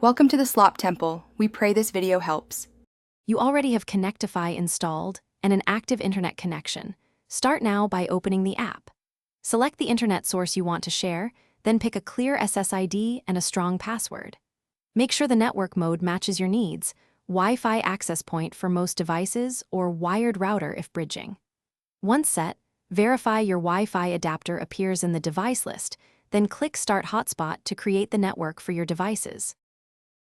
Welcome to the Slop Temple. We pray this video helps. You already have Connectify installed and an active internet connection. Start now by opening the app. Select the internet source you want to share, then pick a clear SSID and a strong password. Make sure the network mode matches your needs, Wi-Fi access point for most devices or wired router if bridging. Once set, verify your Wi-Fi adapter appears in the device list, then click Start Hotspot to create the network for your devices.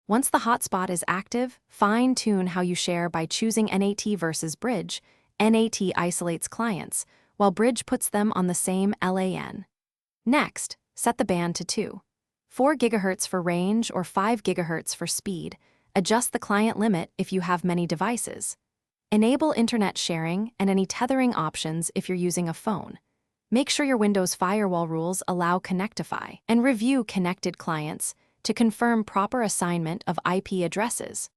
Once the hotspot is active, fine-tune how you share by choosing NAT versus Bridge. NAT isolates clients, while Bridge puts them on the same LAN. Next, set the band to 4 GHz for range or 5 GHz for speed. Adjust the client limit if you have many devices. Enable internet sharing and any tethering options if you're using a phone. Make sure your Windows firewall rules allow Connectify, and review connected clients to confirm proper assignment of IP addresses.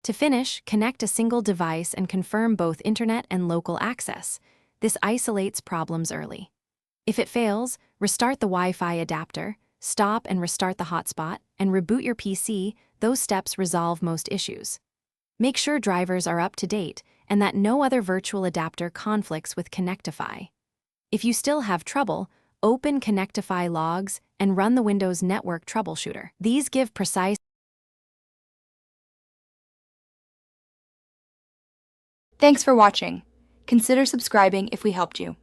To finish, connect a single device and confirm both internet and local access. This isolates problems early. If it fails, restart the Wi-Fi adapter, stop and restart the hotspot, and reboot your PC. Those steps resolve most issues. Make sure drivers are up to date and that no other virtual adapter conflicts with Connectify. If you still have trouble, open Connectify logs and run the Windows Network Troubleshooter. These give precise. Thanks for watching. Consider subscribing if we helped you.